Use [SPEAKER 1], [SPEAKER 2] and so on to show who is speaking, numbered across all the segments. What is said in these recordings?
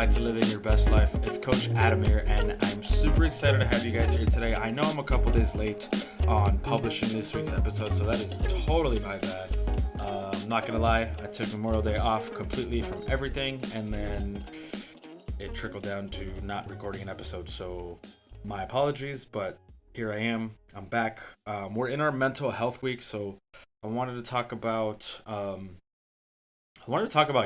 [SPEAKER 1] back to Living Your Best Life. It's Coach Adam here, and I'm super excited to have you guys here today. I know I'm a couple days late on publishing this week's episode, so that is totally my bad. I'm not gonna lie, I took Memorial Day off completely from everything, and then it trickled down to not recording an episode, so my apologies, but here I am. I'm back. We're in our mental health week, so I wanted to talk about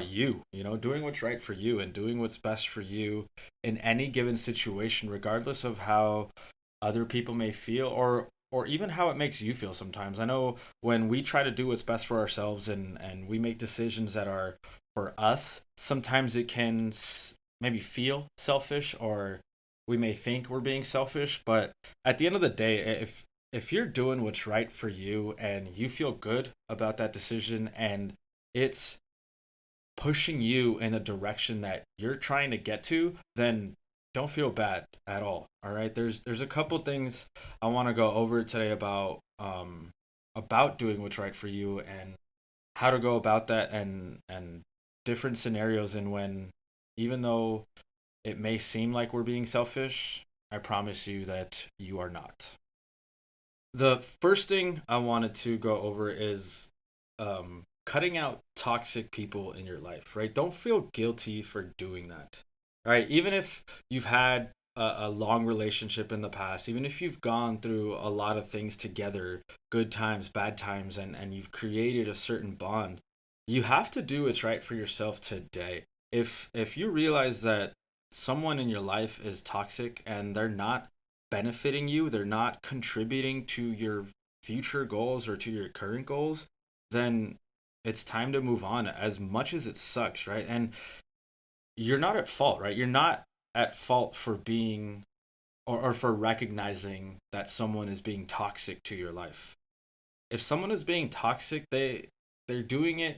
[SPEAKER 1] you, doing what's right for you and doing what's best for you in any given situation, regardless of how other people may feel or even how it makes you feel sometimes. I know when we try to do what's best for ourselves and we make decisions that are for us, sometimes it can maybe feel selfish, or we may think we're being selfish, but at the end of the day, if you're doing what's right for you and you feel good about that decision and it's pushing you in a direction that you're trying to get to, then don't feel bad at all. All right. There's a couple things I want to go over today about doing what's right for you and how to go about that, and different scenarios, and when, even though it may seem like we're being selfish, I promise you that you are not. The first thing I wanted to go over is cutting out toxic people in your life, right? Don't feel guilty for doing that, right? Even if you've had a long relationship in the past, even if you've gone through a lot of things together, good times, bad times, and you've created a certain bond, you have to do what's right for yourself today. If you realize that someone in your life is toxic and they're not benefiting you, they're not contributing to your future goals or to your current goals, then it's time to move on, as much as it sucks, right? And you're not at fault, right? You're not at fault for being or for recognizing that someone is being toxic to your life. If someone is being toxic, they're doing it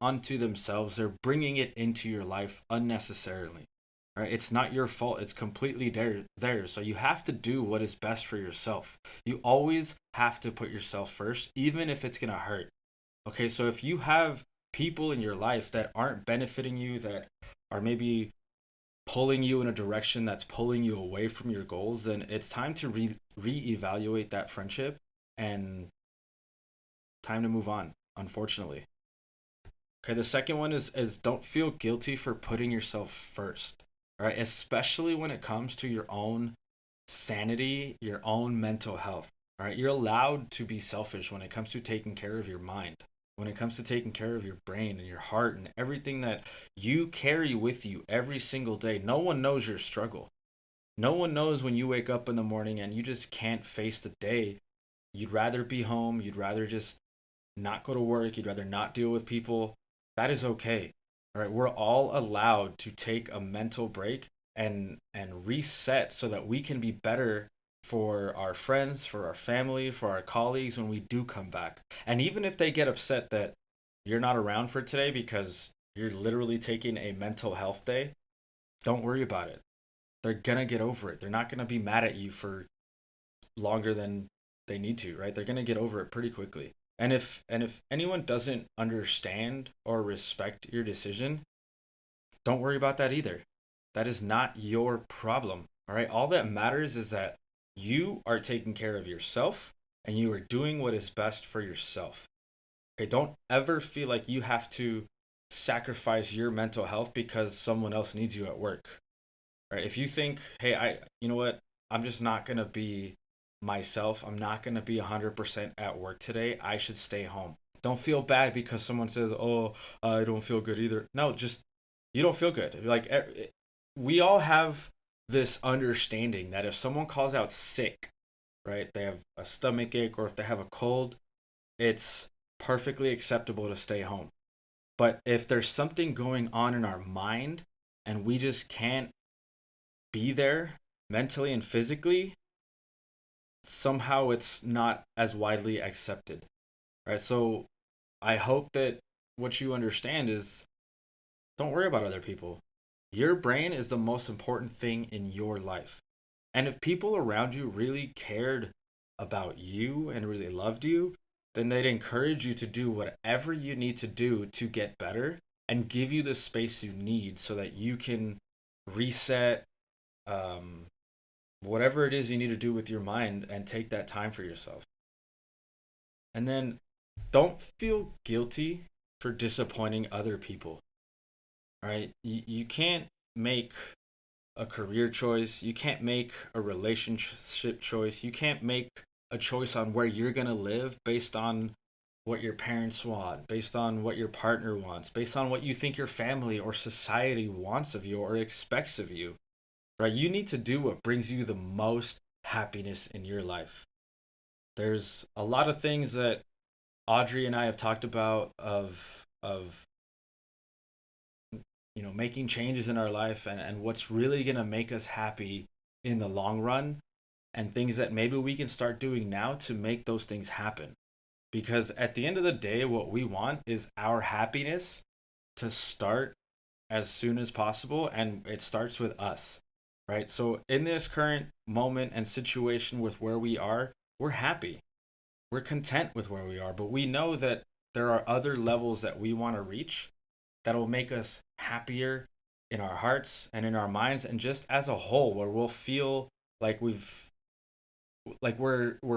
[SPEAKER 1] unto themselves. They're bringing it into your life unnecessarily. Right? It's not your fault. It's completely there. So you have to do what is best for yourself. You always have to put yourself first, even if it's going to hurt. Okay, so if you have people in your life that aren't benefiting you, that are maybe pulling you in a direction that's pulling you away from your goals, then it's time to reevaluate that friendship and time to move on, unfortunately. Okay, the second one is don't feel guilty for putting yourself first. All right, especially when it comes to your own sanity, your own mental health. All right, you're allowed to be selfish when it comes to taking care of your mind, when it comes to taking care of your brain and your heart and everything that you carry with you every single day. No one knows your struggle. No one knows when you wake up in the morning and you just can't face the day. You'd rather be home. You'd rather just not go to work. You'd rather not deal with people. That is okay. All right, we're all allowed to take a mental break and reset so that we can be better for our friends, for our family, for our colleagues when we do come back. And even if they get upset that you're not around for today because you're literally taking a mental health day, don't worry about it. They're gonna get over it. They're not gonna be mad at you for longer than they need to, right? They're gonna get over it pretty quickly. And if anyone doesn't understand or respect your decision, don't worry about that either. That is not your problem. All right. All that matters is that you are taking care of yourself and you are doing what is best for yourself. Okay. Don't ever feel like you have to sacrifice your mental health because someone else needs you at work. Right. If you think, hey, you know what? I'm just not going to be myself. I'm not going to be 100% at work today. I should stay home. Don't feel bad because someone says, oh, I don't feel good either. No, just, you don't feel good. Like, we all have this understanding that if someone calls out sick, right, they have a stomach ache or if they have a cold, it's perfectly acceptable to stay home. But if there's something going on in our mind and we just can't be there mentally and physically, somehow it's not as widely accepted. Right? So I hope that what you understand is, don't worry about other people. Your brain is the most important thing in your life. And if people around you really cared about you and really loved you, then they'd encourage you to do whatever you need to do to get better and give you the space you need so that you can reset, um, whatever it is you need to do with your mind, and take that time for yourself. And then don't feel guilty for disappointing other people. All right. You can't make a career choice. You can't make a relationship choice. You can't make a choice on where you're going to live based on what your parents want, based on what your partner wants, based on what you think your family or society wants of you or expects of you. Right? You need to do what brings you the most happiness in your life. There's a lot of things that Audrey and I have talked about of making changes in our life, and what's really going to make us happy in the long run, and things that maybe we can start doing now to make those things happen. Because at the end of the day, what we want is our happiness to start as soon as possible, and it starts with us, right? So in this current moment and situation with where we are, we're happy, we're content with where we are, but we know that there are other levels that we want to reach that'll make us happier in our hearts and in our minds, and just as a whole, where we'll feel like we're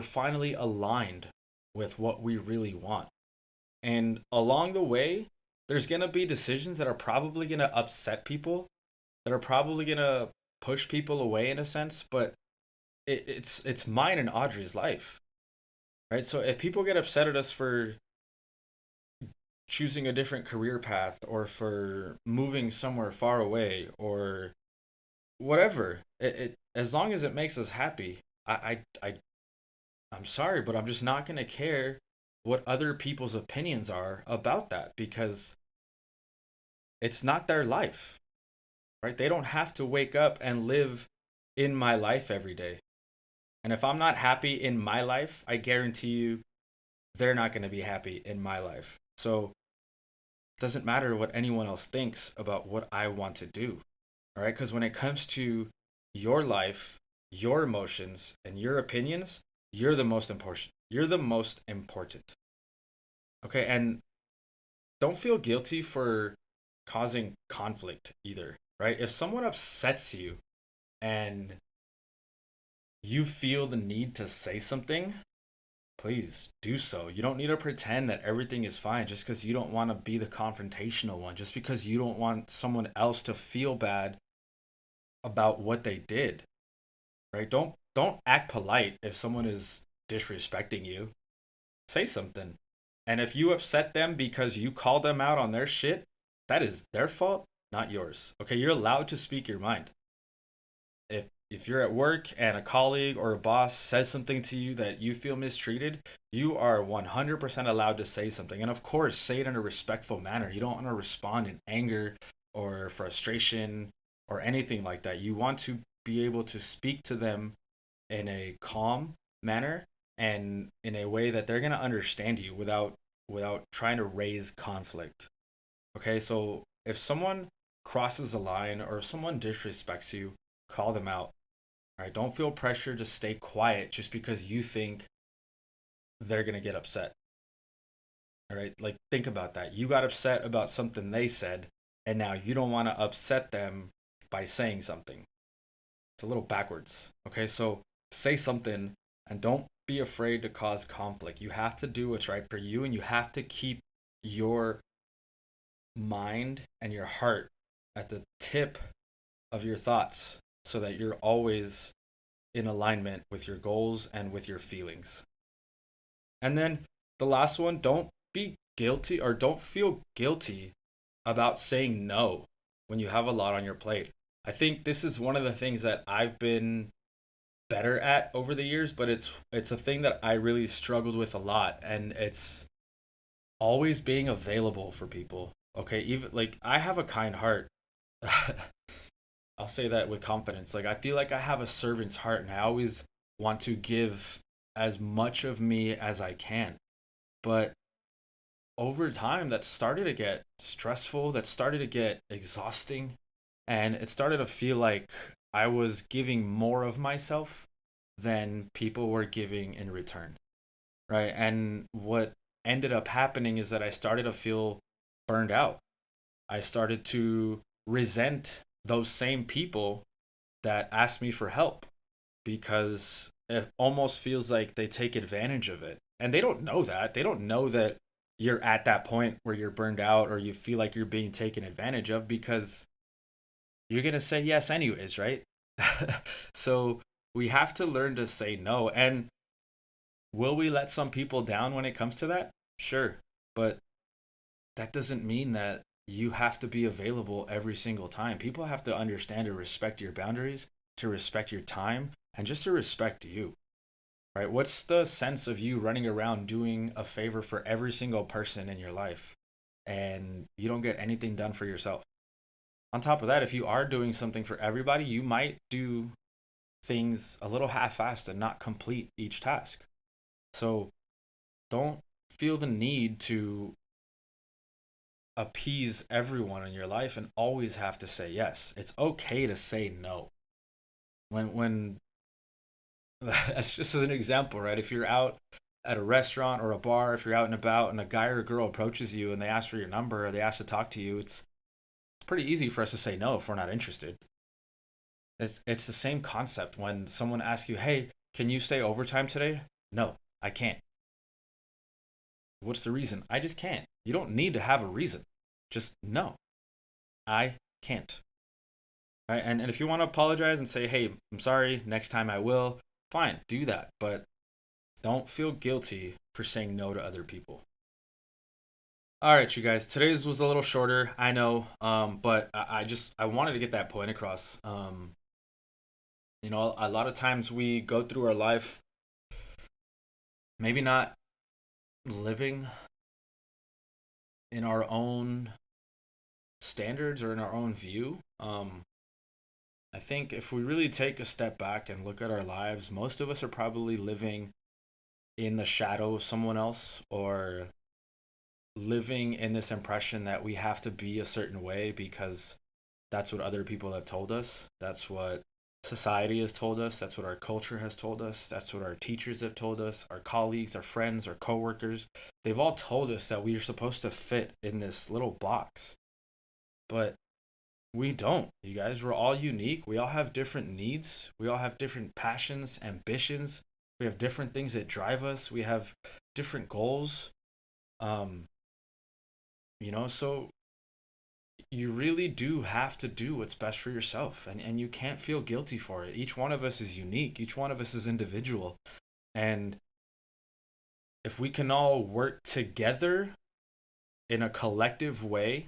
[SPEAKER 1] finally aligned with what we really want. And along the way, there's going to be decisions that are probably going to upset people, that are probably going to push people away in a sense, but it's mine and Audrey's life, right? So if people get upset at us for choosing a different career path, or for moving somewhere far away, or whatever, as long as it makes us happy, I'm sorry, but I'm just not going to care what other people's opinions are about that, because it's not their life, right? They don't have to wake up and live in my life every day. And if I'm not happy in my life, I guarantee you they're not going to be happy in my life. So it doesn't matter what anyone else thinks about what I want to do. All right? Because when it comes to your life, your emotions, and your opinions, you're the most important. You're the most important. Okay? And don't feel guilty for causing conflict either, right? If someone upsets you and you feel the need to say something, please do so. You don't need to pretend that everything is fine just because you don't want to be the confrontational one, just because you don't want someone else to feel bad about what they did, right? Don't act polite if someone is disrespecting you. Say something. And if you upset them because you call them out on their shit, that is their fault, not yours. Okay, you're allowed to speak your mind. If you're at work and a colleague or a boss says something to you that you feel mistreated, you are 100% allowed to say something. And of course, say it in a respectful manner. You don't want to respond in anger or frustration or anything like that. You want to be able to speak to them in a calm manner, and in a way that they're going to understand you without trying to raise conflict. Okay? So if someone crosses a line or if someone disrespects you, call them out. All right, don't feel pressure to stay quiet just because you think they're going to get upset. All right, like think about that. You got upset about something they said, and now you don't want to upset them by saying something. It's a little backwards. Okay, so say something, and don't be afraid to cause conflict. You have to do what's right for you, and you have to keep your mind and your heart at the tip of your thoughts, so that you're always in alignment with your goals and with your feelings. And then the last one, don't be guilty, or don't feel guilty about saying no when you have a lot on your plate. I think this is one of the things that I've been better at over the years, but it's a thing that I really struggled with a lot, and it's always being available for people. Okay, even like I have a kind heart. I'll say that with confidence. Like I feel like I have a servant's heart, and I always want to give as much of me as I can. But over time that started to get stressful, that started to get exhausting, and it started to feel like I was giving more of myself than people were giving in return. Right? And what ended up happening is that I started to feel burned out. I started to resent those same people that ask me for help, because it almost feels like they take advantage of it. And they don't know that. They don't know that you're at that point where you're burned out or you feel like you're being taken advantage of, because you're going to say yes anyways, right? So we have to learn to say no. And will we let some people down when it comes to that? Sure. But that doesn't mean that you have to be available every single time. People have to understand to respect your boundaries, to respect your time, and just to respect you, right? What's the sense of you running around doing a favor for every single person in your life and you don't get anything done for yourself? On top of that, if you are doing something for everybody, you might do things a little half-assed and not complete each task. So don't feel the need to appease everyone in your life and always have to say yes. It's okay to say no. When that's just an example, right? If you're out at a restaurant or a bar, if you're out and about and a guy or a girl approaches you and they ask for your number or they ask to talk to you, it's pretty easy for us to say no if we're not interested. It's the same concept when someone asks you, "Hey, can you stay overtime today?" No, I can't. What's the reason? I just can't. You don't need to have a reason. Just no, I can't. Right? And if you want to apologize and say, "Hey, I'm sorry, next time I will," fine, do that. But don't feel guilty for saying no to other people. All right, you guys. Today's was a little shorter, I know, but I wanted to get that point across. A lot of times we go through our life maybe not living in our own standards or in our own view. I think if we really take a step back and look at our lives, most of us are probably living in the shadow of someone else, or living in this impression that we have to be a certain way because that's what other people have told us. That's what society has told us. That's what our culture has told us. That's what our teachers have told us, our colleagues, our friends, our coworkers. They've all told us that we are supposed to fit in this little box. But we don't, you guys. We're all unique. We all have different needs. We all have different passions, ambitions. We have different things that drive us. We have different goals. Um, so you really do have to do what's best for yourself, and you can't feel guilty for it. Each one of us is unique. Each one of us is individual. And if we can all work together in a collective way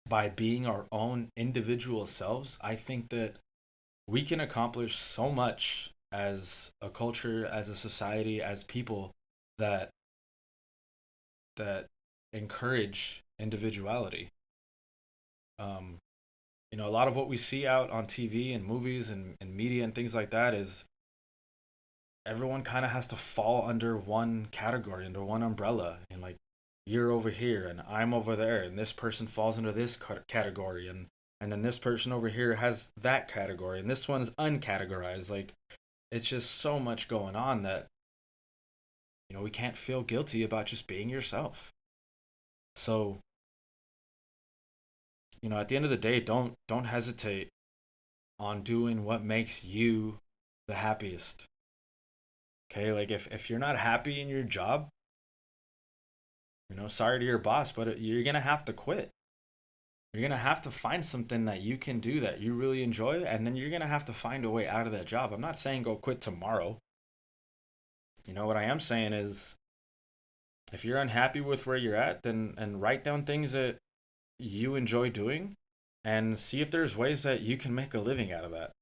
[SPEAKER 1] by being our own individual selves, I think that we can accomplish so much as a culture, as a society, as people that that encourage individuality. Um, a lot of what we see out on TV and movies and media and things like that is everyone kind of has to fall under one category, under one umbrella, and like you're over here and I'm over there, and this person falls under this category, and then this person over here has that category, and this one's uncategorized. Like it's just so much going on that we can't feel guilty about just being yourself. So at the end of the day, don't hesitate on doing what makes you the happiest. Okay, like if you're not happy in your job, sorry to your boss, but you're gonna have to quit. You're gonna have to find something that you can do that you really enjoy, and then you're gonna have to find a way out of that job. I'm not saying go quit tomorrow. What I am saying is, if you're unhappy with where you're at, then and write down things that you enjoy doing, and see if there's ways that you can make a living out of that,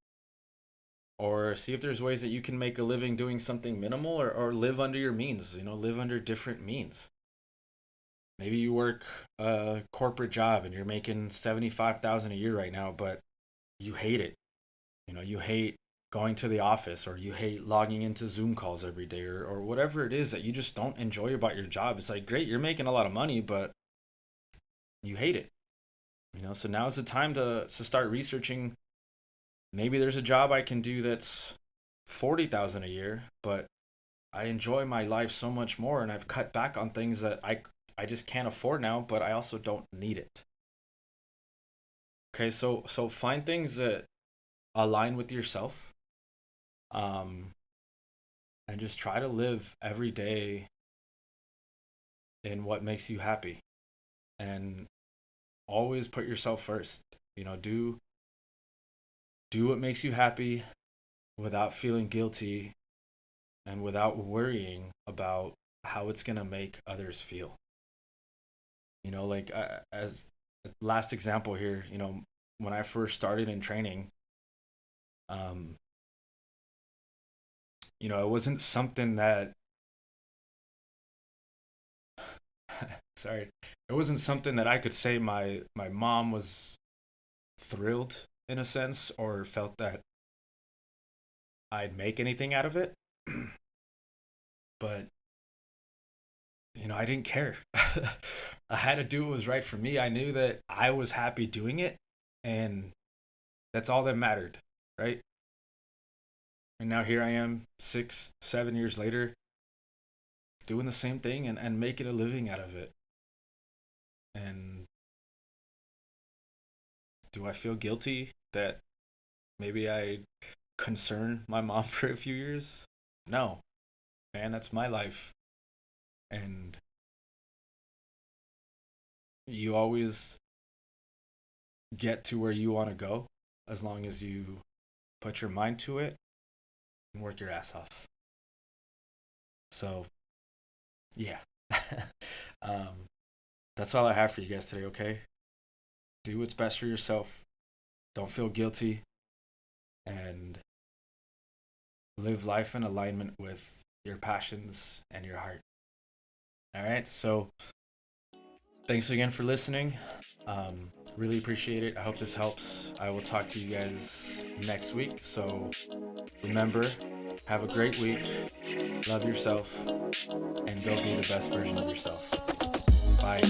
[SPEAKER 1] or see if there's ways that you can make a living doing something minimal, or live under your means. Live under different means. Maybe you work a corporate job and you're making 75,000 a year right now, but you hate it. You hate going to the office, or you hate logging into Zoom calls every day, or whatever it is that you just don't enjoy about your job. It's like, great, you're making a lot of money, but you hate it. So now's the time to start researching. Maybe there's a job I can do that's 40,000 a year, but I enjoy my life so much more, and I've cut back on things that I just can't afford now, but I also don't need it. Okay, so find things that align with yourself, um, and just try to live every day in what makes you happy, and always put yourself first. Do what makes you happy without feeling guilty and without worrying about how it's gonna make others feel. Like as last example here, when I first started in training, um, it wasn't something that sorry, it wasn't something that I could say my mom was thrilled in a sense or felt that I'd make anything out of it. But I didn't care. I had to do what was right for me. I knew that I was happy doing it, and that's all that mattered, right? And now here I am, 6, 7 years later, doing the same thing and making a living out of it. And do I feel guilty that maybe I concerned my mom for a few years? No, man, that's my life. And you always get to where you want to go as long as you put your mind to it and work your ass off. So, yeah. um, that's all I have for you guys today, okay? Do what's best for yourself. Don't feel guilty. And live life in alignment with your passions and your heart. All right. So, thanks again for listening. Really appreciate it. I hope this helps. I will talk to you guys next week. So, remember, have a great week. Love yourself and go be the best version of yourself. Bye.